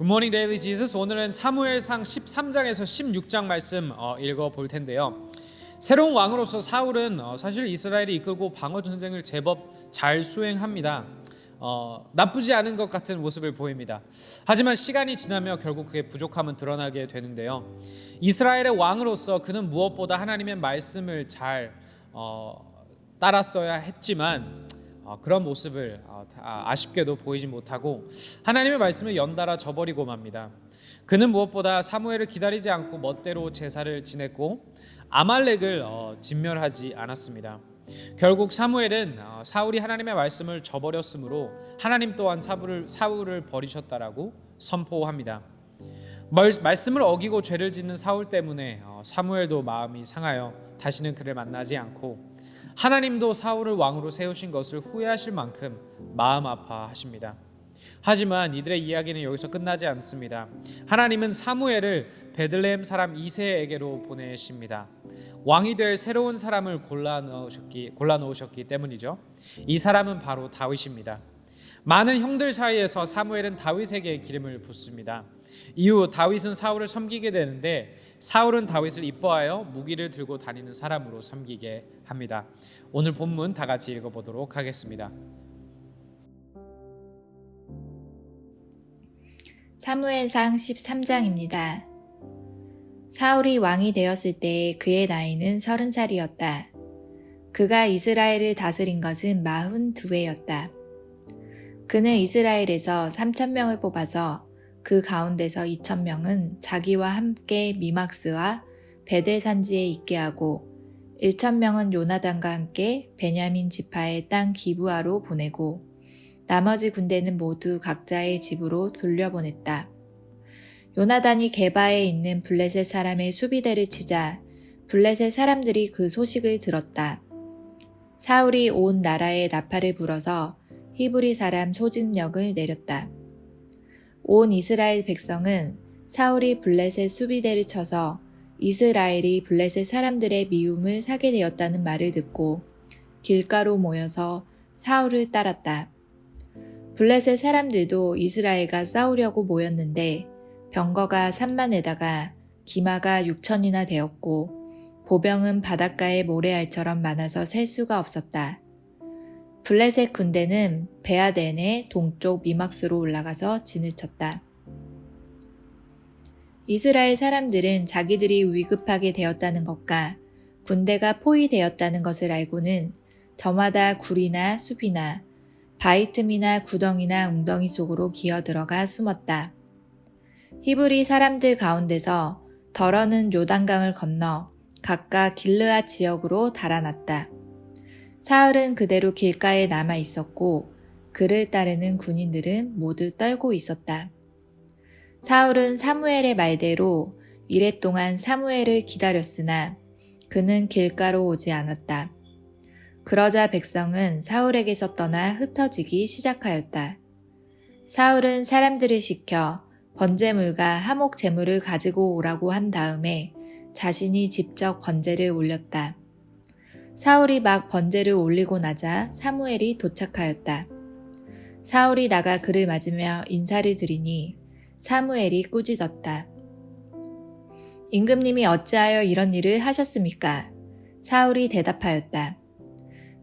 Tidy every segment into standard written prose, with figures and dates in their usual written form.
굿모닝 데일리 지저스. 오늘은 사무엘상 13장에서 16장 말씀 읽어볼 텐데요. 새로운 왕으로서 사울은 사실 이스라엘이 이끌고 방어 전쟁을 제법 잘 수행합니다. 나쁘지 않은 것 같은 모습을 보입니다. 하지만 시간이 지나며 결국 그의 부족함은 드러나게 되는데요. 이스라엘의 왕으로서 그는 무엇보다 하나님의 말씀을 잘 따랐어야 했지만 그런 모습을 아쉽게도 보이지 못하고 하나님의 말씀을 연달아 저버리고 맙니다. 그는 무엇보다 사무엘을 기다리지 않고 멋대로 제사를 지냈고 아말렉을 진멸하지 않았습니다. 결국 사무엘은 사울이 하나님의 말씀을 저버렸으므로 하나님 또한 사울을 버리셨다라고 선포합니다. 말씀을 어기고 죄를 짓는 사울 때문에 사무엘도 마음이 상하여 다시는 그를 만나지 않고 하나님도 사울을 왕으로 세우신 것을 후회하실 만큼 마음 아파하십니다. 하지만 이들의 이야기는 여기서 끝나지 않습니다. 하나님은 사무엘을 베들레헴 사람 이새에게로 보내십니다. 왕이 될 새로운 사람을 골라 넣으셨기 때문이죠. 이 사람은 바로 다윗입니다. 많은 형들 사이에서 사무엘은 다윗에게 기름을 붓습니다. 이후 다윗은 사울을 섬기게 되는데 사울은 다윗을 이뻐하여 무기를 들고 다니는 사람으로 섬기게 합니다. 오늘 본문 다 같이 읽어보도록 하겠습니다. 사무엘상 13장입니다. 사울이 왕이 되었을 때 그의 나이는 30살이었다. 그가 이스라엘을 다스린 것은 42해였다. 그는 이스라엘에서 3,000명을 뽑아서 그 가운데서 2,000명은 자기와 함께 미막스와 베델 산지에 있게 하고 1,000명은 요나단과 함께 베냐민 지파의 땅 기브아로 보내고 나머지 군대는 모두 각자의 집으로 돌려보냈다. 요나단이 게바에 있는 블레셋 사람의 수비대를 치자 블레셋 사람들이 그 소식을 들었다. 사울이 온 나라에 나팔을 불어서 히브리 사람 소직력을 내렸다. 온 이스라엘 백성은 사울이 블레셋 수비대를 쳐서 이스라엘이 블레셋 사람들의 미움을 사게 되었다는 말을 듣고 길가로 모여서 사울을 따랐다. 블레셋 사람들도 이스라엘과 싸우려고 모였는데 병거가 30,000에다가 기마가 6,000이나 되었고 보병은 바닷가의 모래알처럼 많아서 셀 수가 없었다. 블레셋 군대는 베아덴의 동쪽 미막스로 올라가서 진을 쳤다. 이스라엘 사람들은 자기들이 위급하게 되었다는 것과 군대가 포위되었다는 것을 알고는 저마다 굴이나 숲이나 바위 틈이나 구덩이나 웅덩이 속으로 기어들어가 숨었다. 히브리 사람들 가운데서 덜어는 요단강을 건너 각각 길르앗 지역으로 달아났다. 사울은 그대로 길가에 남아 있었고 그를 따르는 군인들은 모두 떨고 있었다. 사울은 사무엘의 말대로 이랫동안 사무엘을 기다렸으나 그는 길가로 오지 않았다. 그러자 백성은 사울에게서 떠나 흩어지기 시작하였다. 사울은 사람들을 시켜 번제물과 하목 제물을 가지고 오라고 한 다음에 자신이 직접 번제를 올렸다. 사울이 막 번제를 올리고 나자 사무엘이 도착하였다. 사울이 나가 그를 맞으며 인사를 드리니 사무엘이 꾸짖었다. 임금님이 어찌하여 이런 일을 하셨습니까? 사울이 대답하였다.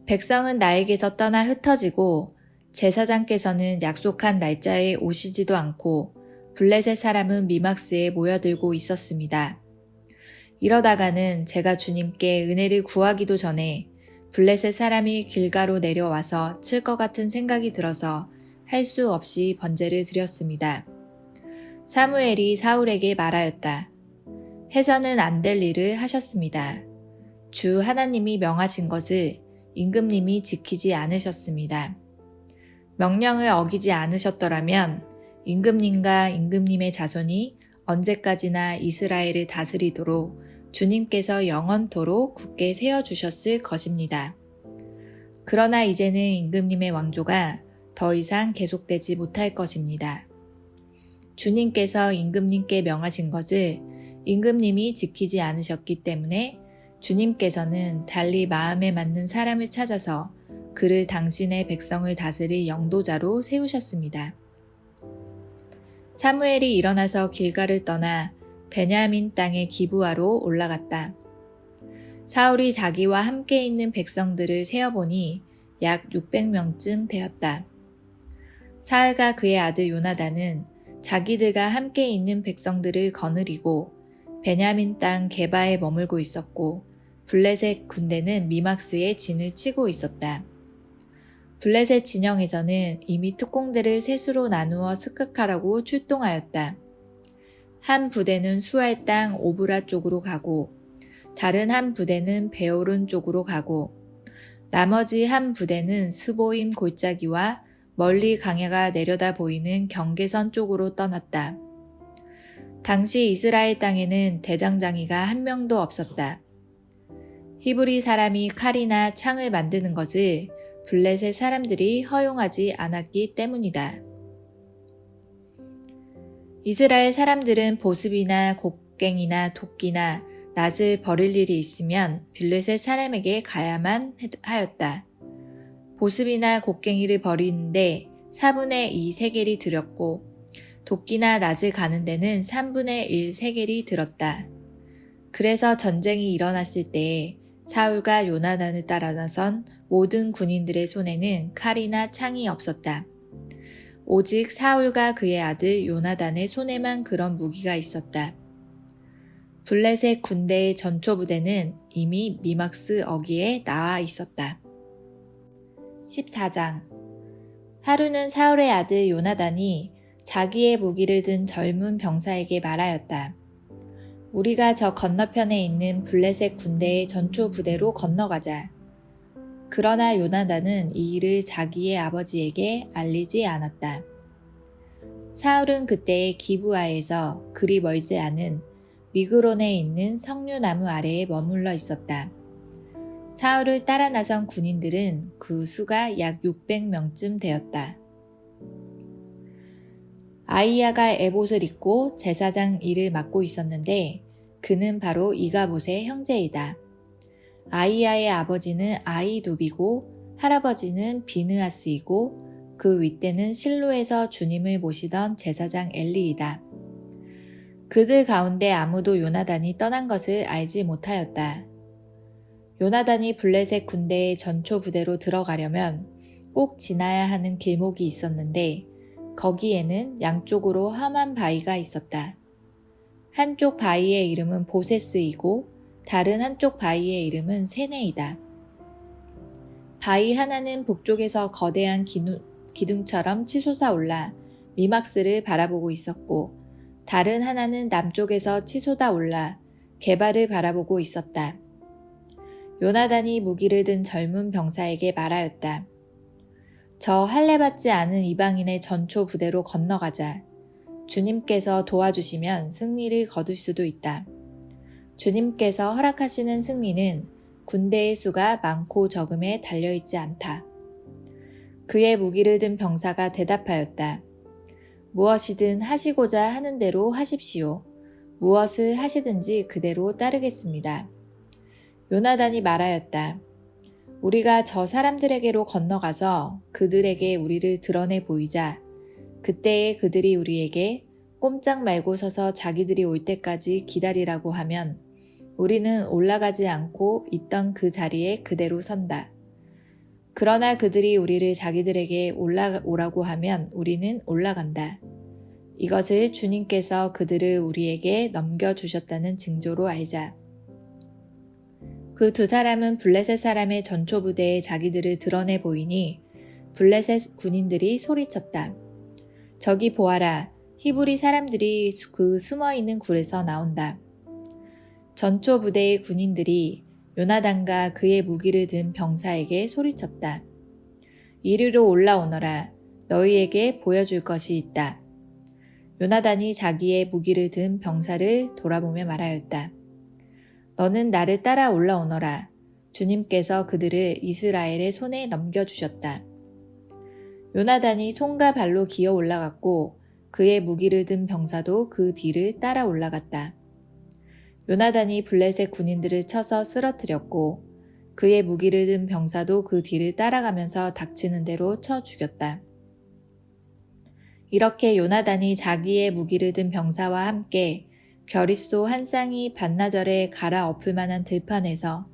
백성은 나에게서 떠나 흩어지고 제사장께서는 약속한 날짜에 오시지도 않고 블레셋 사람은 미막스에 모여들고 있었습니다. 이러다가는 제가 주님께 은혜를 구하기도 전에 블레셋 사람이 길가로 내려와서 칠 것 같은 생각이 들어서 할 수 없이 번제를 드렸습니다. 사무엘이 사울에게 말하였다. 해서는 안 될 일을 하셨습니다. 주 하나님이 명하신 것을 임금님이 지키지 않으셨습니다. 명령을 어기지 않으셨더라면 임금님과 임금님의 자손이 언제까지나 이스라엘을 다스리도록 주님께서 영원토록 굳게 세워주셨을 것입니다. 그러나 이제는 임금님의 왕조가 더 이상 계속되지 못할 것입니다. 주님께서 임금님께 명하신 것을 임금님이 지키지 않으셨기 때문에 주님께서는 달리 마음에 맞는 사람을 찾아서 그를 당신의 백성을 다스릴 영도자로 세우셨습니다. 사무엘이 일어나서 길가를 떠나 베냐민 땅의 기브아로 올라갔다. 사울이 자기와 함께 있는 백성들을 세어보니 약 600명쯤 되었다. 사울과 그의 아들 요나단은 자기들과 함께 있는 백성들을 거느리고 베냐민 땅 게바에 머물고 있었고 블레셋 군대는 미막스에 진을 치고 있었다. 블레셋 진영에서는 이미 특공대를 셋으로 나누어 습격하라고 출동하였다. 한 부대는 수알 땅 오브라 쪽으로 가고 다른 한 부대는 베오른 쪽으로 가고 나머지 한 부대는 스보임 골짜기와 멀리 강야가 내려다 보이는 경계선 쪽으로 떠났다. 당시 이스라엘 땅에는 대장장이가 한 명도 없었다. 히브리 사람이 칼이나 창을 만드는 것을 블레셋 사람들이 허용하지 않았기 때문이다. 이스라엘 사람들은 보습이나 곡괭이나 도끼나 낫을 버릴 일이 있으면 블레셋 사람에게 가야만 하였다. 보습이나 곡괭이를 버리는데 4분의 2 세겔이 들였고 도끼나 낫을 가는 데는 3분의 1 세겔이 들었다. 그래서 전쟁이 일어났을 때 사울과 요나단을 따라 나선 모든 군인들의 손에는 칼이나 창이 없었다. 오직 사울과 그의 아들 요나단의 손에만 그런 무기가 있었다. 블레셋 군대의 전초부대는 이미 미막스 어귀에 나와 있었다. 14장. 하루는 사울의 아들 요나단이 자기의 무기를 든 젊은 병사에게 말하였다. 우리가 저 건너편에 있는 블레셋 군대의 전초 부대로 건너가자. 그러나 요나단은 이 일을 자기의 아버지에게 알리지 않았다. 사울은 그때 기브아에서 그리 멀지 않은 미그론에 있는 석류나무 아래에 머물러 있었다. 사울을 따라 나선 군인들은 그 수가 약 600명쯤 되었다. 아이야가 에봇을 입고 제사장 일을 맡고 있었는데 그는 바로 이가봇의 형제이다. 아이야의 아버지는 아이두비고 할아버지는 비느하스이고 그 윗대는 실로에서 주님을 모시던 제사장 엘리이다. 그들 가운데 아무도 요나단이 떠난 것을 알지 못하였다. 요나단이 블레셋 군대의 전초 부대로 들어가려면 꼭 지나야 하는 길목이 있었는데 거기에는 양쪽으로 험한 바위가 있었다. 한쪽 바위의 이름은 보세스이고 다른 한쪽 바위의 이름은 세네이다. 바위 하나는 북쪽에서 거대한 기둥처럼 치솟아 올라 미막스를 바라보고 있었고 다른 하나는 남쪽에서 치솟아 올라 게바를 바라보고 있었다. 요나단이 무기를 든 젊은 병사에게 말하였다. 저 할례받지 않은 이방인의 전초 부대로 건너가자. 주님께서 도와주시면 승리를 거둘 수도 있다. 주님께서 허락하시는 승리는 군대의 수가 많고 적음에 달려있지 않다. 그의 무기를 든 병사가 대답하였다. 무엇이든 하시고자 하는 대로 하십시오. 무엇을 하시든지 그대로 따르겠습니다. 요나단이 말하였다. 우리가 저 사람들에게로 건너가서 그들에게 우리를 드러내 보이자. 그때에 그들이 우리에게 꼼짝 말고 서서 자기들이 올 때까지 기다리라고 하면 우리는 올라가지 않고 있던 그 자리에 그대로 선다. 그러나 그들이 우리를 자기들에게 올라오라고 하면 우리는 올라간다. 이것을 주님께서 그들을 우리에게 넘겨주셨다는 징조로 알자. 그 두 사람은 블레셋 사람의 전초부대에 자기들을 드러내 보이니 블레셋 군인들이 소리쳤다. 저기 보아라. 히브리 사람들이 그 숨어있는 굴에서 나온다. 전초부대의 군인들이 요나단과 그의 무기를 든 병사에게 소리쳤다. 이리로 올라오너라. 너희에게 보여줄 것이 있다. 요나단이 자기의 무기를 든 병사를 돌아보며 말하였다. 너는 나를 따라 올라오너라. 주님께서 그들을 이스라엘의 손에 넘겨주셨다. 요나단이 손과 발로 기어 올라갔고 그의 무기를 든 병사도 그 뒤를 따라 올라갔다. 요나단이 블레셋 군인들을 쳐서 쓰러뜨렸고 그의 무기를 든 병사도 그 뒤를 따라가면서 닥치는 대로 쳐 죽였다. 이렇게 요나단이 자기의 무기를 든 병사와 함께 겨릿소 한 쌍이 반나절에 갈아엎을 만한 들판에서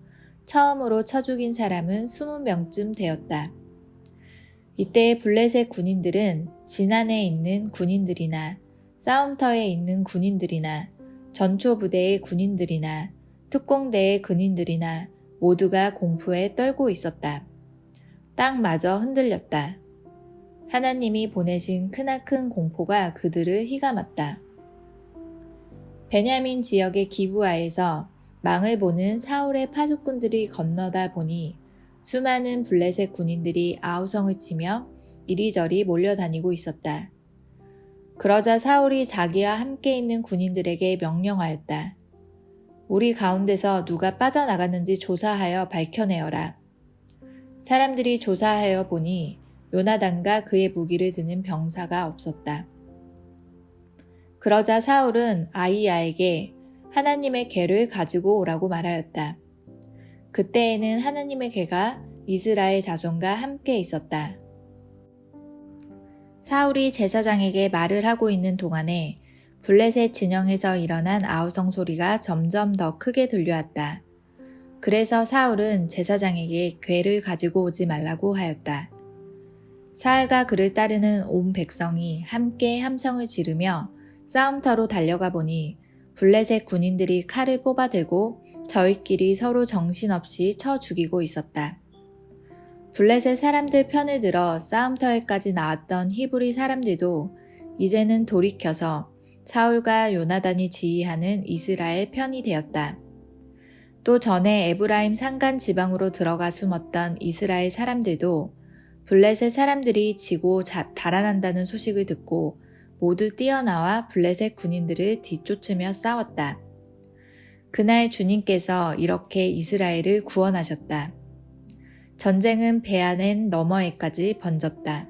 처음으로 쳐 죽인 사람은 20명쯤 되었다. 이때 블레셋 군인들은 진안에 있는 군인들이나 싸움터에 있는 군인들이나 전초 부대의 군인들이나 특공대의 군인들이나 모두가 공포에 떨고 있었다. 땅마저 흔들렸다. 하나님이 보내신 크나큰 공포가 그들을 휘감았다. 베냐민 지역의 기브아에서 망을 보는 사울의 파수꾼들이 건너다 보니 수많은 블레셋 군인들이 아우성을 치며 이리저리 몰려다니고 있었다. 그러자 사울이 자기와 함께 있는 군인들에게 명령하였다. 우리 가운데서 누가 빠져나갔는지 조사하여 밝혀내어라. 사람들이 조사하여 보니 요나단과 그의 무기를 드는 병사가 없었다. 그러자 사울은 아히야에게 하나님의 궤를 가지고 오라고 말하였다. 그때에는 하나님의 궤가 이스라엘 자손과 함께 있었다. 사울이 제사장에게 말을 하고 있는 동안에 블레셋 진영에서 일어난 아우성 소리가 점점 더 크게 들려왔다. 그래서 사울은 제사장에게 궤를 가지고 오지 말라고 하였다. 사울과 그를 따르는 온 백성이 함께 함성을 지르며 싸움터로 달려가 보니 블레셋 군인들이 칼을 뽑아들고 저희끼리 서로 정신없이 쳐 죽이고 있었다. 블레셋 사람들 편을 들어 싸움터에까지 나왔던 히브리 사람들도 이제는 돌이켜서 사울과 요나단이 지휘하는 이스라엘 편이 되었다. 또 전에 에브라임 산간 지방으로 들어가 숨었던 이스라엘 사람들도 블레셋 사람들이 지고 달아난다는 소식을 듣고 모두 뛰어나와 블레셋 군인들을 뒤쫓으며 싸웠다. 그날 주님께서 이렇게 이스라엘을 구원하셨다. 전쟁은 베아낸 너머에까지 번졌다.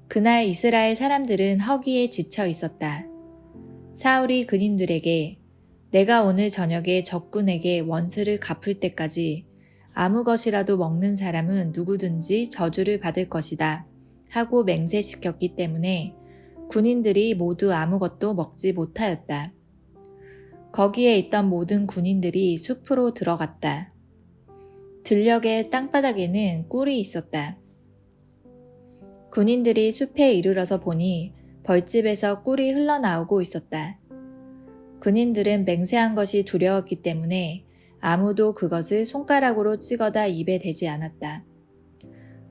그날 이스라엘 사람들은 허기에 지쳐 있었다. 사울이 그님들에게 내가 오늘 저녁에 적군에게 원수를 갚을 때까지 아무 것이라도 먹는 사람은 누구든지 저주를 받을 것이다 하고 맹세시켰기 때문에 군인들이 모두 아무것도 먹지 못하였다. 거기에 있던 모든 군인들이 숲으로 들어갔다. 들녘의 땅바닥에는 꿀이 있었다. 군인들이 숲에 이르러서 보니 벌집에서 꿀이 흘러나오고 있었다. 군인들은 맹세한 것이 두려웠기 때문에 아무도 그것을 손가락으로 찍어다 입에 대지 않았다.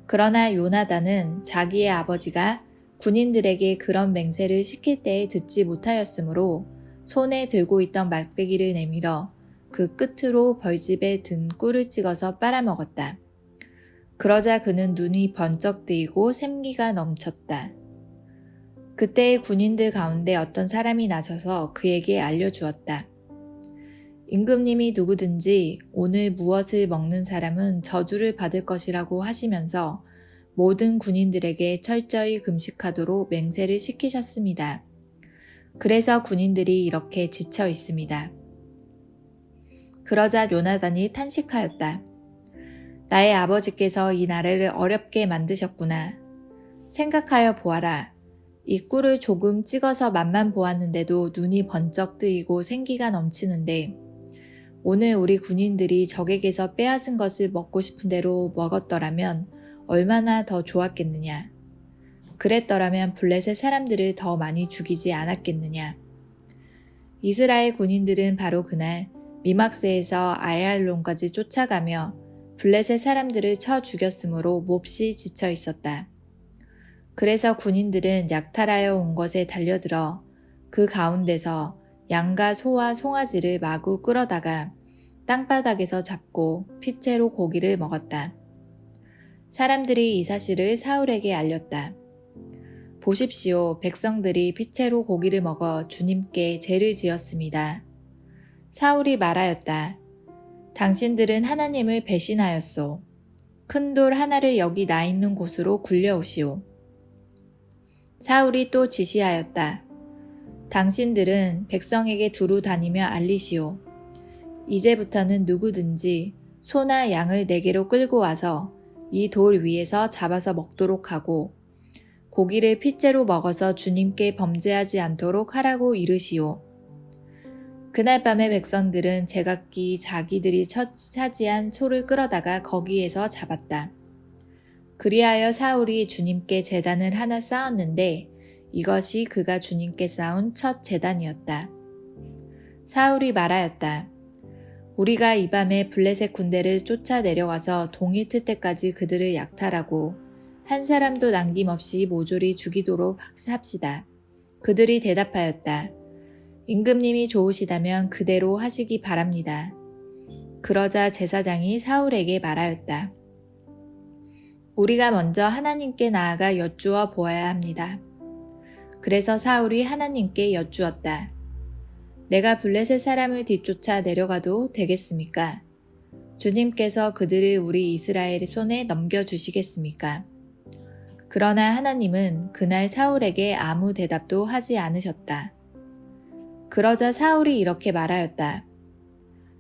그러나 요나단은 자기의 아버지가 군인들에게 그런 맹세를 시킬 때에 듣지 못하였으므로 손에 들고 있던 막대기를 내밀어 그 끝으로 벌집에 든 꿀을 찍어서 빨아먹었다. 그러자 그는 눈이 번쩍 뜨이고 샘기가 넘쳤다. 그때의 군인들 가운데 어떤 사람이 나서서 그에게 알려주었다. 임금님이 누구든지 오늘 무엇을 먹는 사람은 저주를 받을 것이라고 하시면서 모든 군인들에게 철저히 금식하도록 맹세를 시키셨습니다. 그래서 군인들이 이렇게 지쳐 있습니다. 그러자 요나단이 탄식하였다. 나의 아버지께서 이 나라를 어렵게 만드셨구나. 생각하여 보아라. 이 꿀을 조금 찍어서 맛만 보았는데도 눈이 번쩍 뜨이고 생기가 넘치는데 오늘 우리 군인들이 적에게서 빼앗은 것을 먹고 싶은 대로 먹었더라면 얼마나 더 좋았겠느냐. 그랬더라면 블레셋 사람들을 더 많이 죽이지 않았겠느냐. 이스라엘 군인들은 바로 그날 미막세에서 아얄론까지 쫓아가며 블레셋 사람들을 쳐 죽였으므로 몹시 지쳐 있었다. 그래서 군인들은 약탈하여 온 것에 달려들어 그 가운데서 양과 소와 송아지를 마구 끌어다가 땅바닥에서 잡고 피채로 고기를 먹었다. 사람들이 이 사실을 사울에게 알렸다. 보십시오. 백성들이 피채로 고기를 먹어 주님께 죄를 지었습니다. 사울이 말하였다. 당신들은 하나님을 배신하였소. 큰 돌 하나를 여기 나 있는 곳으로 굴려오시오. 사울이 또 지시하였다. 당신들은 백성에게 두루 다니며 알리시오. 이제부터는 누구든지 소나 양을 내게로 끌고 와서 이 돌 위에서 잡아서 먹도록 하고 고기를 핏째로 먹어서 주님께 범죄하지 않도록 하라고 이르시오. 그날 밤에 백성들은 제각기 자기들이 차지한 소를 끌어다가 거기에서 잡았다. 그리하여 사울이 주님께 제단을 하나 쌓았는데 이것이 그가 주님께 쌓은 첫 제단이었다. 사울이 말하였다. 우리가 이 밤에 블레셋 군대를 쫓아 내려가서 동이 틀 때까지 그들을 약탈하고 한 사람도 남김없이 모조리 죽이도록 합시다. 그들이 대답하였다. 임금님이 좋으시다면 그대로 하시기 바랍니다. 그러자 제사장이 사울에게 말하였다. 우리가 먼저 하나님께 나아가 여쭈어 보아야 합니다. 그래서 사울이 하나님께 여쭈었다. 내가 블레셋 사람을 뒤쫓아 내려가도 되겠습니까? 주님께서 그들을 우리 이스라엘의 손에 넘겨주시겠습니까? 그러나 하나님은 그날 사울에게 아무 대답도 하지 않으셨다. 그러자 사울이 이렇게 말하였다.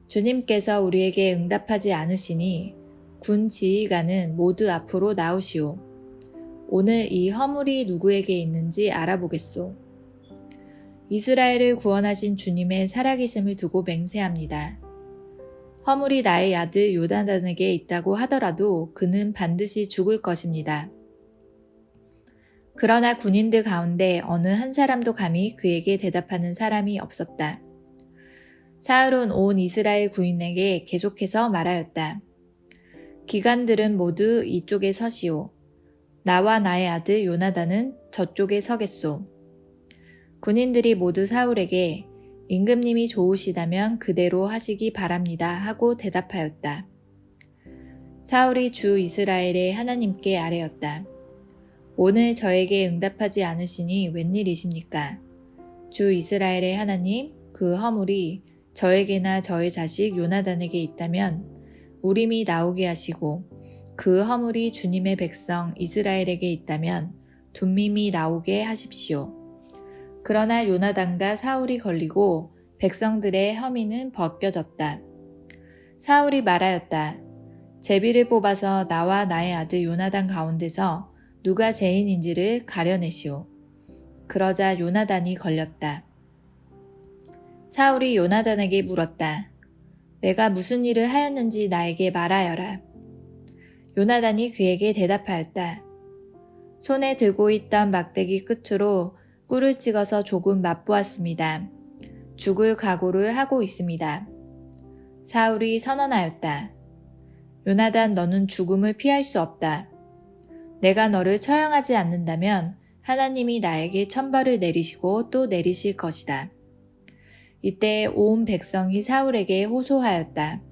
주님께서 우리에게 응답하지 않으시니 군 지휘관은 모두 앞으로 나오시오. 오늘 이 허물이 누구에게 있는지 알아보겠소. 이스라엘을 구원하신 주님의 살아계심을 두고 맹세합니다. 허물이 나의 아들 요나단에게 있다고 하더라도 그는 반드시 죽을 것입니다. 그러나 군인들 가운데 어느 한 사람도 감히 그에게 대답하는 사람이 없었다. 사울은 온 이스라엘 군인에게 계속해서 말하였다. 기관들은 모두 이쪽에 서시오. 나와 나의 아들 요나단은 저쪽에 서겠소. 군인들이 모두 사울에게 임금님이 좋으시다면 그대로 하시기 바랍니다 하고 대답하였다. 사울이 주 이스라엘의 하나님께 아뢰었다. 오늘 저에게 응답하지 않으시니 웬일이십니까? 주 이스라엘의 하나님, 그 허물이 저에게나 저의 자식 요나단에게 있다면 우림이 나오게 하시고 그 허물이 주님의 백성 이스라엘에게 있다면 둠밈이 나오게 하십시오. 그러나 요나단과 사울이 걸리고 백성들의 혐의는 벗겨졌다. 사울이 말하였다. 제비를 뽑아서 나와 나의 아들 요나단 가운데서 누가 죄인인지를 가려내시오. 그러자 요나단이 걸렸다. 사울이 요나단에게 물었다. 내가 무슨 일을 하였는지 나에게 말하여라. 요나단이 그에게 대답하였다. 손에 들고 있던 막대기 끝으로 꿀을 찍어서 조금 맛보았습니다. 죽을 각오를 하고 있습니다. 사울이 선언하였다. 요나단, 너는 죽음을 피할 수 없다. 내가 너를 처형하지 않는다면 하나님이 나에게 천벌을 내리시고 또 내리실 것이다. 이때 온 백성이 사울에게 호소하였다.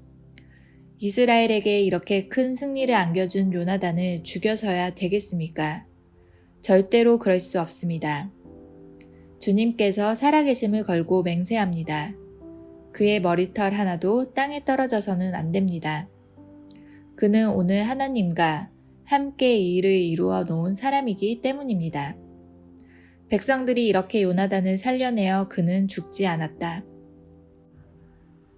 이스라엘에게 이렇게 큰 승리를 안겨준 요나단을 죽여서야 되겠습니까? 절대로 그럴 수 없습니다. 주님께서 살아계심을 걸고 맹세합니다. 그의 머리털 하나도 땅에 떨어져서는 안 됩니다. 그는 오늘 하나님과 함께 이 일을 이루어 놓은 사람이기 때문입니다. 백성들이 이렇게 요나단을 살려내어 그는 죽지 않았다.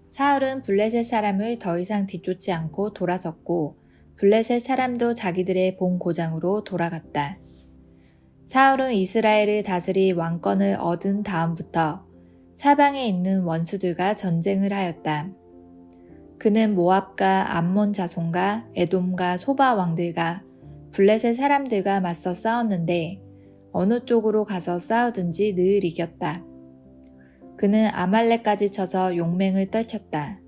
사울은 블레셋 사람을 더 이상 뒤쫓지 않고 돌아섰고 블레셋 사람도 자기들의 본 고장으로 돌아갔다. 사울은 이스라엘을 다스릴 왕권을 얻은 다음부터 사방에 있는 원수들과 전쟁을 하였다. 그는 모압과 암몬 자손과 에돔과 소바 왕들과 블레셋 사람들과 맞서 싸웠는데 어느 쪽으로 가서 싸우든지 늘 이겼다. 그는 아말렉까지 쳐서 용맹을 떨쳤다.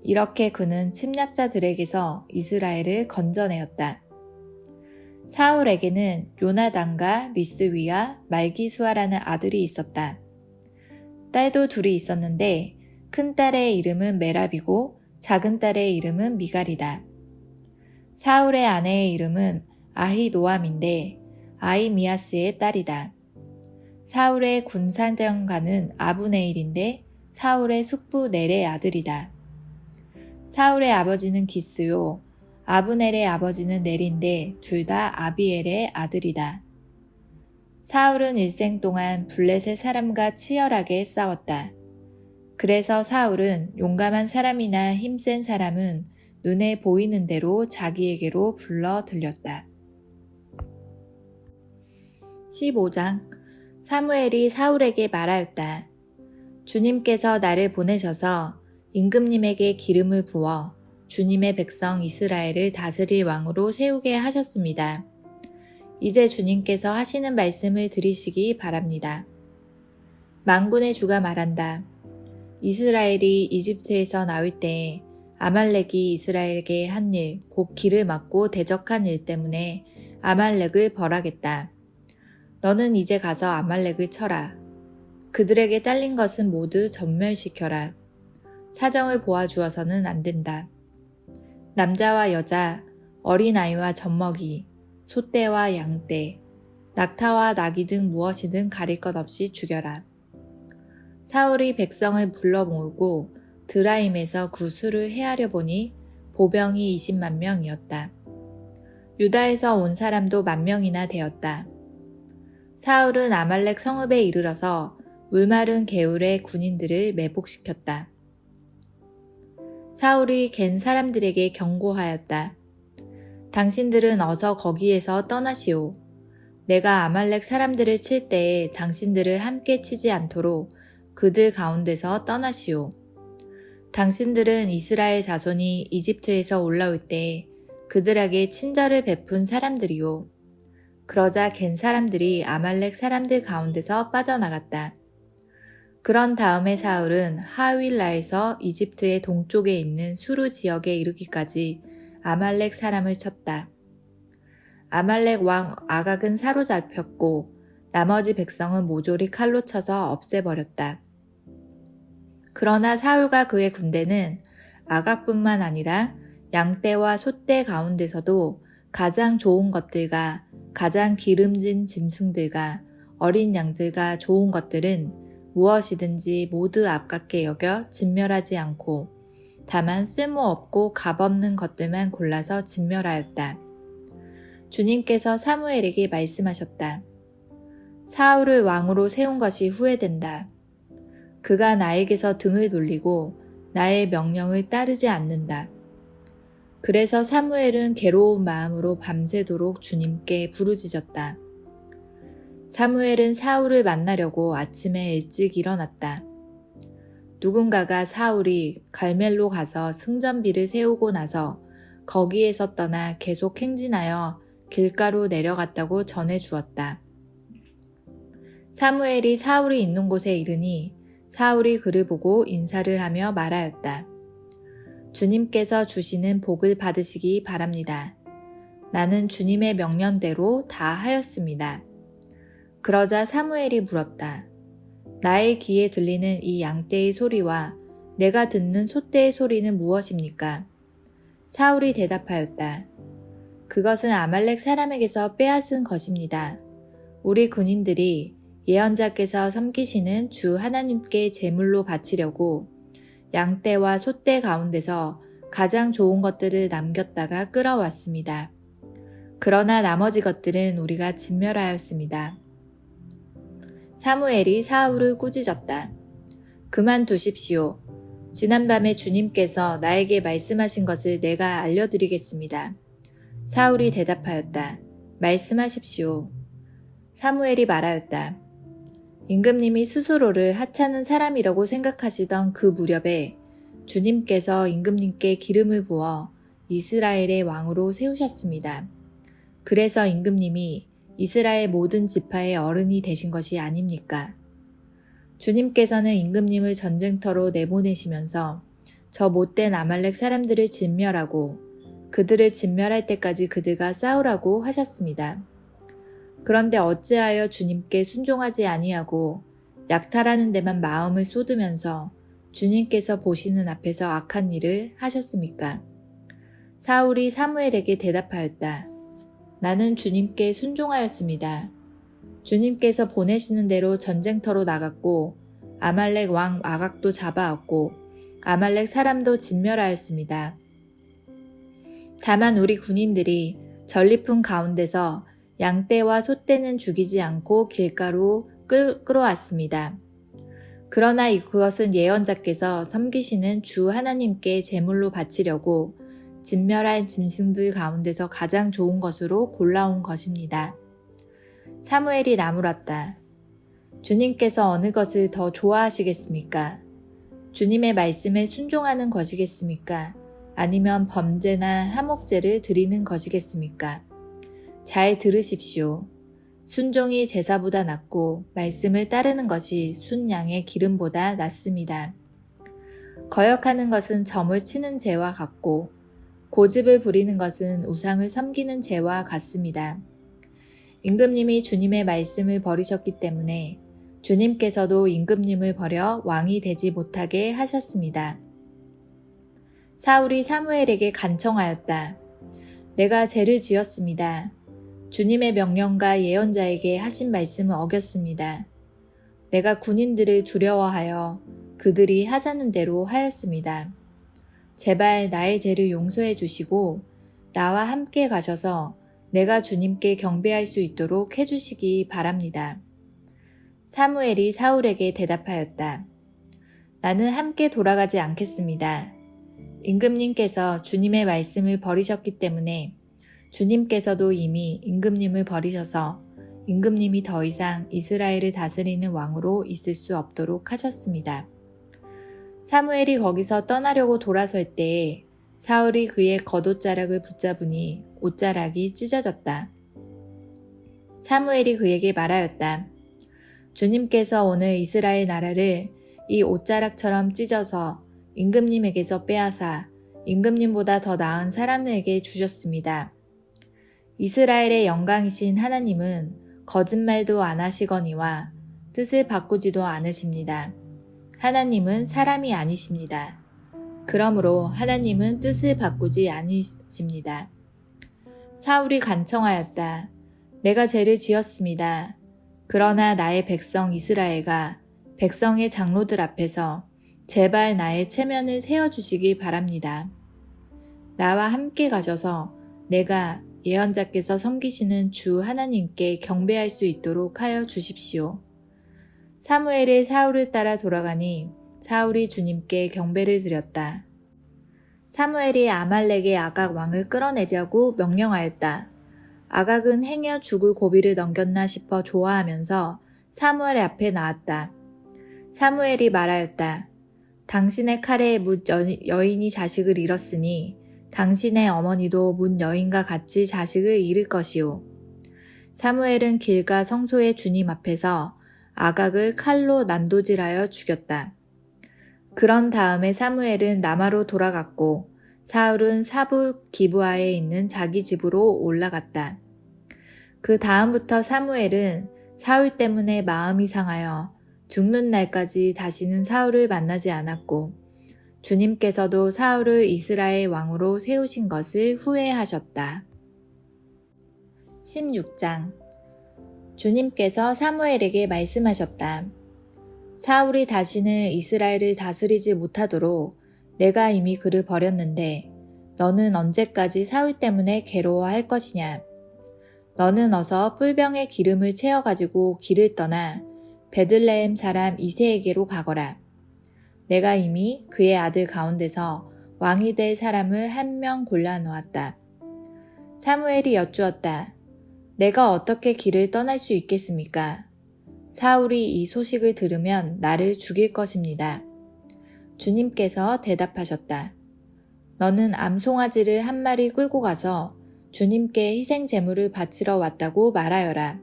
이렇게 그는 침략자들에게서 이스라엘을 건져내었다. 사울에게는 요나단과 리스위와 말기수아라는 아들이 있었다. 딸도 둘이 있었는데 큰 딸의 이름은 메랍이고 작은 딸의 이름은 미갈이다. 사울의 아내의 이름은 아히노암인데 아히미아스의 딸이다. 사울의 군사령관은 아브네일인데 사울의 숙부 넬의 아들이다. 사울의 아버지는 기스요, 아브넬의 아버지는 넬인데 둘 다 아비엘의 아들이다. 사울은 일생 동안 블레셋 사람과 치열하게 싸웠다. 그래서 사울은 용감한 사람이나 힘센 사람은 눈에 보이는 대로 자기에게로 불러 들였다. 15장 사무엘이 사울에게 말하였다. 주님께서 나를 보내셔서 임금님에게 기름을 부어 주님의 백성 이스라엘을 다스릴 왕으로 세우게 하셨습니다. 이제 주님께서 하시는 말씀을 들으시기 바랍니다. 만군의 주가 말한다. 이스라엘이 이집트에서 나올 때에 아말렉이 이스라엘에게 한 일, 곧 길을 막고 대적한 일 때문에 아말렉을 벌하겠다. 너는 이제 가서 아말렉을 쳐라. 그들에게 딸린 것은 모두 전멸시켜라. 사정을 보아주어서는 안 된다. 남자와 여자, 어린아이와 젖먹이, 소떼와 양떼, 낙타와 나귀 등 무엇이든 가릴 것 없이 죽여라. 사울이 백성을 불러 모으고 드라임에서 구수를 해하려 보니 보병이 20만 명이었다. 유다에서 온 사람도 10,000명이나 되었다. 사울은 아말렉 성읍에 이르러서 물마른 개울의 군인들을 매복시켰다. 사울이 갠 사람들에게 경고하였다. 당신들은 어서 거기에서 떠나시오. 내가 아말렉 사람들을 칠 때에 당신들을 함께 치지 않도록 그들 가운데서 떠나시오. 당신들은 이스라엘 자손이 이집트에서 올라올 때 그들에게 친절을 베푼 사람들이요. 그러자 갠 사람들이 아말렉 사람들 가운데서 빠져나갔다. 그런 다음에 사울은 하윌라에서 이집트의 동쪽에 있는 수르 지역에 이르기까지 아말렉 사람을 쳤다. 아말렉 왕 아각은 사로잡혔고 나머지 백성은 모조리 칼로 쳐서 없애버렸다. 그러나 사울과 그의 군대는 아각뿐만 아니라 양떼와 소떼 가운데서도 가장 좋은 것들과 가장 기름진 짐승들과 어린 양들과 좋은 것들은 무엇이든지 모두 아깝게 여겨 진멸하지 않고 다만 쓸모없고 값없는 것들만 골라서 진멸하였다. 주님께서 사무엘에게 말씀하셨다. 사울을 왕으로 세운 것이 후회된다. 그가 나에게서 등을 돌리고 나의 명령을 따르지 않는다. 그래서 사무엘은 괴로운 마음으로 밤새도록 주님께 부르짖었다. 사무엘은 사울을 만나려고 아침에 일찍 일어났다. 누군가가 사울이 갈멜로 가서 승전비를 세우고 나서 거기에서 떠나 계속 행진하여 길가로 내려갔다고 전해 주었다. 사무엘이 사울이 있는 곳에 이르니 사울이 그를 보고 인사를 하며 말하였다. 주님께서 주시는 복을 받으시기 바랍니다. 나는 주님의 명령대로 다 하였습니다. 그러자 사무엘이 물었다. 나의 귀에 들리는 이 양떼의 소리와 내가 듣는 소떼의 소리는 무엇입니까? 사울이 대답하였다. 그것은 아말렉 사람에게서 빼앗은 것입니다. 우리 군인들이 예언자께서 섬기시는 주 하나님께 제물로 바치려고 양떼와 소떼 가운데서 가장 좋은 것들을 남겼다가 끌어왔습니다. 그러나 나머지 것들은 우리가 진멸하였습니다. 사무엘이 사울을 꾸짖었다. 그만두십시오. 지난밤에 주님께서 나에게 말씀하신 것을 내가 알려드리겠습니다. 사울이 대답하였다. 말씀하십시오. 사무엘이 말하였다. 임금님이 스스로를 하찮은 사람이라고 생각하시던 그 무렵에 주님께서 임금님께 기름을 부어 이스라엘의 왕으로 세우셨습니다. 그래서 임금님이 이스라엘 모든 지파의 어른이 되신 것이 아닙니까? 주님께서는 임금님을 전쟁터로 내보내시면서 저 못된 아말렉 사람들을 진멸하고 그들을 진멸할 때까지 그들과 싸우라고 하셨습니다. 그런데 어찌하여 주님께 순종하지 아니하고 약탈하는 데만 마음을 쏟으면서 주님께서 보시는 앞에서 악한 일을 하셨습니까? 사울이 사무엘에게 대답하였다. 나는 주님께 순종하였습니다. 주님께서 보내시는 대로 전쟁터로 나갔고 아말렉 왕 아각도 잡아왔고 아말렉 사람도 진멸하였습니다. 다만 우리 군인들이 전리품 가운데서 양떼와 소떼는 죽이지 않고 길가로 끌어왔습니다. 그러나 그것은 예언자께서 섬기시는 주 하나님께 제물로 바치려고 진멸할 짐승들 가운데서 가장 좋은 것으로 골라온 것입니다. 사무엘이 나물었다. 주님께서 어느 것을 더 좋아하시겠습니까? 주님의 말씀에 순종하는 것이겠습니까? 아니면 범죄나 하목제를 드리는 것이겠습니까? 잘 들으십시오. 순종이 제사보다 낫고 말씀을 따르는 것이 순양의 기름보다 낫습니다. 거역하는 것은 점을 치는 죄와 같고 고집을 부리는 것은 우상을 섬기는 죄와 같습니다. 임금님이 주님의 말씀을 버리셨기 때문에 주님께서도 임금님을 버려 왕이 되지 못하게 하셨습니다. 사울이 사무엘에게 간청하였다. 내가 죄를 지었습니다. 주님의 명령과 예언자에게 하신 말씀을 어겼습니다. 내가 군인들을 두려워하여 그들이 하자는 대로 하였습니다. 제발 나의 죄를 용서해 주시고 나와 함께 가셔서 내가 주님께 경배할 수 있도록 해주시기 바랍니다. 사무엘이 사울에게 대답하였다. 나는 함께 돌아가지 않겠습니다. 임금님께서 주님의 말씀을 버리셨기 때문에 주님께서도 이미 임금님을 버리셔서 임금님이 더 이상 이스라엘을 다스리는 왕으로 있을 수 없도록 하셨습니다. 사무엘이 거기서 떠나려고 돌아설 때에 사울이 그의 겉옷자락을 붙잡으니 옷자락이 찢어졌다. 사무엘이 그에게 말하였다. 주님께서 오늘 이스라엘 나라를 이 옷자락처럼 찢어서 임금님에게서 빼앗아 임금님보다 더 나은 사람에게 주셨습니다. 이스라엘의 영광이신 하나님은 거짓말도 안 하시거니와 뜻을 바꾸지도 않으십니다. 하나님은 사람이 아니십니다. 그러므로 하나님은 뜻을 바꾸지 않으십니다. 사울이 간청하였다. 내가 죄를 지었습니다. 그러나 나의 백성 이스라엘과 백성의 장로들 앞에서 제발 나의 체면을 세워주시기 바랍니다. 나와 함께 가셔서 내가 예언자께서 섬기시는 주 하나님께 경배할 수 있도록 하여 주십시오. 사무엘이 사울을 따라 돌아가니 사울이 주님께 경배를 드렸다. 사무엘이 아말렉의 아각 왕을 끌어내려고 명령하였다. 아각은 행여 죽을 고비를 넘겼나 싶어 좋아하면서 사무엘 앞에 나왔다. 사무엘이 말하였다. 당신의 칼에 뭇 여인이 자식을 잃었으니 당신의 어머니도 뭇 여인과 같이 자식을 잃을 것이오. 사무엘은 길가 성소의 주님 앞에서 아각을 칼로 난도질하여 죽였다. 그런 다음에 사무엘은 라마로 돌아갔고 사울은 사부 기브아에 있는 자기 집으로 올라갔다. 그 다음부터 사무엘은 사울 때문에 마음이 상하여 죽는 날까지 다시는 사울을 만나지 않았고 주님께서도 사울을 이스라엘 왕으로 세우신 것을 후회하셨다. 16장 주님께서 사무엘에게 말씀하셨다. 사울이 다시는 이스라엘을 다스리지 못하도록 내가 이미 그를 버렸는데 너는 언제까지 사울 때문에 괴로워할 것이냐? 너는 어서 뿔병에 기름을 채워가지고 길을 떠나 베들레헴 사람 이새에게로 가거라. 내가 이미 그의 아들 가운데서 왕이 될 사람을 한 명 골라 놓았다. 사무엘이 여쭈었다. 내가 어떻게 길을 떠날 수 있겠습니까? 사울이 이 소식을 들으면 나를 죽일 것입니다. 주님께서 대답하셨다. 너는 암송아지를 한 마리 끌고 가서 주님께 희생 제물을 바치러 왔다고 말하여라.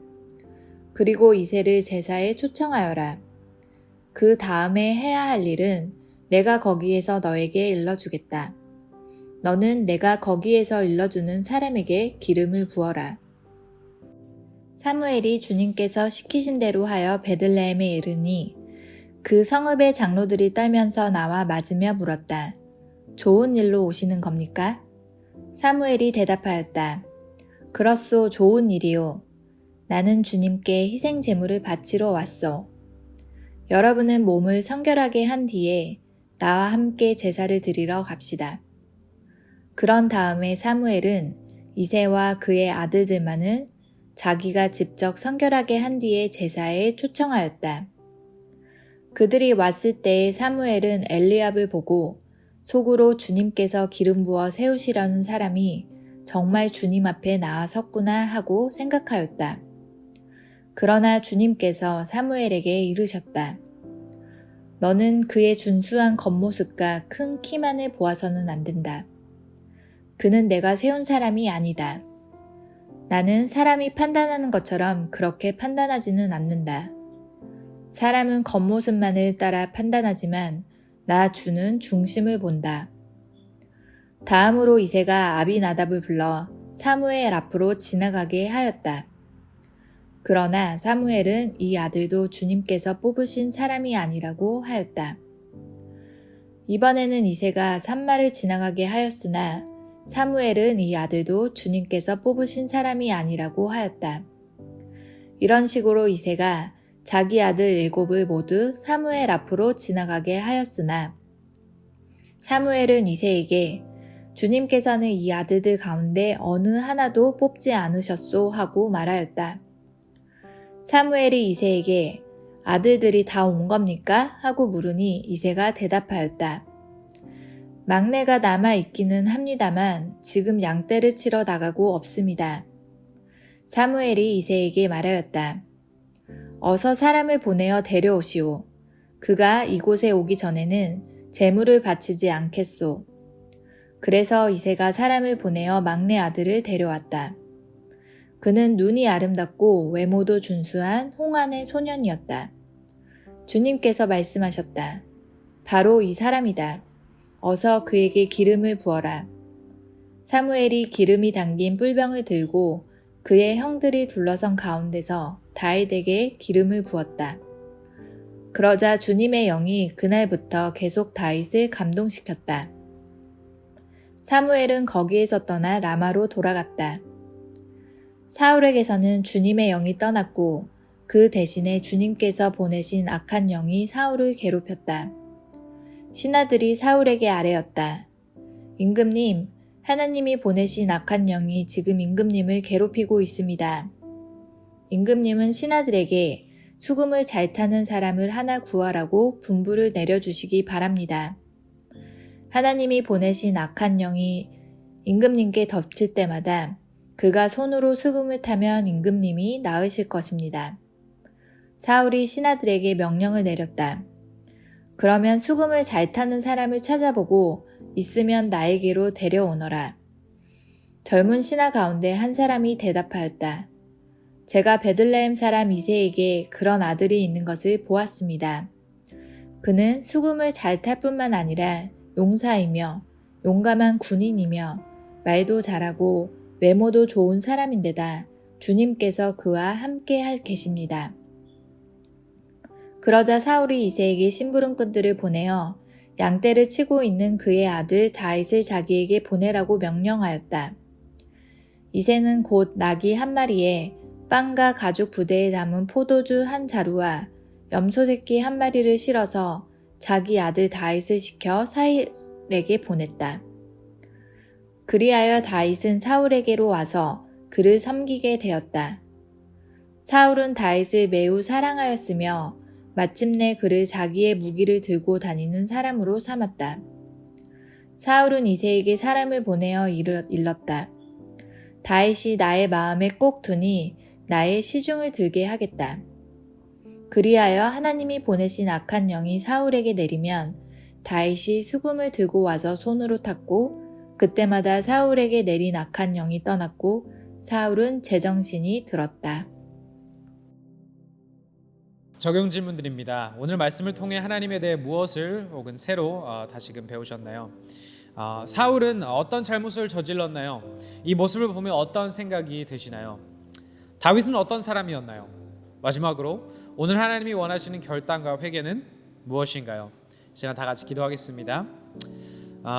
그리고 이새를 제사에 초청하여라. 그 다음에 해야 할 일은 내가 거기에서 너에게 일러주겠다. 너는 내가 거기에서 일러주는 사람에게 기름을 부어라. 사무엘이 주님께서 시키신 대로 하여 베들레헴에 이르니 그 성읍의 장로들이 떨면서 나와 맞으며 물었다. 좋은 일로 오시는 겁니까? 사무엘이 대답하였다. 그렇소, 좋은 일이요. 나는 주님께 희생 제물을 바치러 왔소. 여러분은 몸을 성결하게 한 뒤에 나와 함께 제사를 드리러 갑시다. 그런 다음에 사무엘은 이새와 그의 아들들만은 자기가 직접 성결하게 한 뒤에 제사에 초청하였다. 그들이 왔을 때에 사무엘은 엘리압을 보고 속으로 주님께서 기름 부어 세우시려는 사람이 정말 주님 앞에 나와 섰구나 하고 생각하였다. 그러나 주님께서 사무엘에게 이르셨다. 너는 그의 준수한 겉모습과 큰 키만을 보아서는 안 된다. 그는 내가 세운 사람이 아니다. 나는 사람이 판단하는 것처럼 그렇게 판단하지는 않는다. 사람은 겉모습만을 따라 판단하지만 나 주는 중심을 본다. 다음으로 이새가 아비나답을 불러 사무엘 앞으로 지나가게 하였다. 그러나 사무엘은 이 아들도 주님께서 뽑으신 사람이 아니라고 하였다. 이번에는 이새가 산마를 지나가게 하였으나 사무엘은 이 아들도 주님께서 뽑으신 사람이 아니라고 하였다. 이런 식으로 이새가 자기 아들 7을 모두 사무엘 앞으로 지나가게 하였으나 사무엘은 이새에게 주님께서는 이 아들들 가운데 어느 하나도 뽑지 않으셨소 하고 말하였다. 사무엘이 이새에게 아들들이 다 온 겁니까? 하고 물으니 이새가 대답하였다. 막내가 남아 있기는 합니다만 지금 양떼를 치러 나가고 없습니다. 사무엘이 이새에게 말하였다. 어서 사람을 보내어 데려오시오. 그가 이곳에 오기 전에는 제물을 바치지 않겠소. 그래서 이새가 사람을 보내어 막내 아들을 데려왔다. 그는 눈이 아름답고 외모도 준수한 홍안의 소년이었다. 주님께서 말씀하셨다. 바로 이 사람이다. 어서 그에게 기름을 부어라. 사무엘이 기름이 담긴 뿔병을 들고 그의 형들이 둘러선 가운데서 다윗에게 기름을 부었다. 그러자 주님의 영이 그날부터 계속 다윗을 감동시켰다. 사무엘은 거기에서 떠나 라마로 돌아갔다. 사울에게서는 주님의 영이 떠났고 그 대신에 주님께서 보내신 악한 영이 사울을 괴롭혔다. 신하들이 사울에게 아뢰었다. 임금님, 하나님이 보내신 악한 영이 지금 임금님을 괴롭히고 있습니다. 임금님은 신하들에게 수금을 잘 타는 사람을 하나 구하라고 분부를 내려주시기 바랍니다. 하나님이 보내신 악한 영이 임금님께 덮칠 때마다 그가 손으로 수금을 타면 임금님이 나으실 것입니다. 사울이 신하들에게 명령을 내렸다. 그러면 수금을 잘 타는 사람을 찾아보고 있으면 나에게로 데려오너라. 젊은 신하 가운데 한 사람이 대답하였다. 제가 베들레헴 사람 이새에게 그런 아들이 있는 것을 보았습니다. 그는 수금을 잘 탈 뿐만 아니라 용사이며 용감한 군인이며 말도 잘하고 외모도 좋은 사람인데다 주님께서 그와 함께 계십니다. 그러자 사울이 이새에게 심부름꾼들을 보내어 양떼를 치고 있는 그의 아들 다윗을 자기에게 보내라고 명령하였다. 이새는 곧 나귀 한 마리에 빵과 가죽 부대에 담은 포도주 한 자루와 염소 새끼 한 마리를 실어서 자기 아들 다윗을 시켜 사울에게 보냈다. 그리하여 다윗은 사울에게로 와서 그를 섬기게 되었다. 사울은 다윗을 매우 사랑하였으며 마침내 그를 자기의 무기를 들고 다니는 사람으로 삼았다. 사울은 이새에게 사람을 보내어 일렀다. 다윗이 나의 마음에 꼭 두니 나의 시중을 들게 하겠다. 그리하여 하나님이 보내신 악한 영이 사울에게 내리면 다윗이 수금을 들고 와서 손으로 탔고 그때마다 사울에게 내린 악한 영이 떠났고 사울은 제정신이 들었다. 적용 질문드립니다. 오늘 말씀을 통해 하나님에 대해 무엇을 혹은 새로 다시금 배우셨나요? 사울은 어떤 잘못을 저질렀나요? 이 모습을 보면 어떤 생각이 드시나요? 다윗은 어떤 사람이었나요? 마지막으로 오늘 하나님이 원하시는 결단과 회개는 무엇인가요? 시간 다 같이 기도하겠습니다.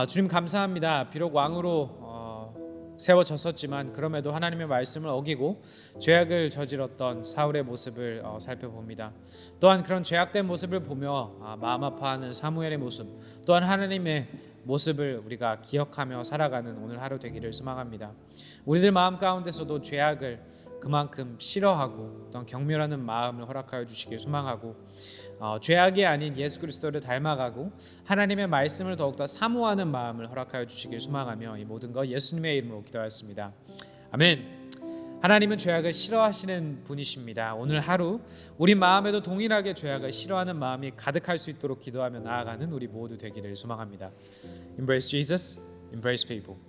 주님 감사합니다. 비록 왕으로 세워졌었지만 그럼에도 하나님의 말씀을 어기고 죄악을 저질렀던 사울의 모습을 살펴봅니다. 또한 그런 죄악된 모습을 보며 마음 아파하는 사무엘의 모습, 또한 하나님의 모습을 우리가 기억하며 살아가는 오늘 하루 되기를 소망합니다. 우리들 마음 가운데서도 죄악을 그만큼 싫어하고 또 경멸하는 마음을 허락하여 주시길 소망하고 죄악이 아닌 예수 그리스도를 닮아가고 하나님의 말씀을 더욱더 사모하는 마음을 허락하여 주시길 소망하며 이 모든 것 예수님의 이름으로 기도하였습니다. 아멘. 하나님은 죄악을 싫어하시는 분이십니다. 오늘 하루 우리 마음에도 동일하게 죄악을 싫어하는 마음이 가득할 수 있도록 기도하며 나아가는 우리 모두 되기를 소망합니다. Embrace Jesus, embrace people.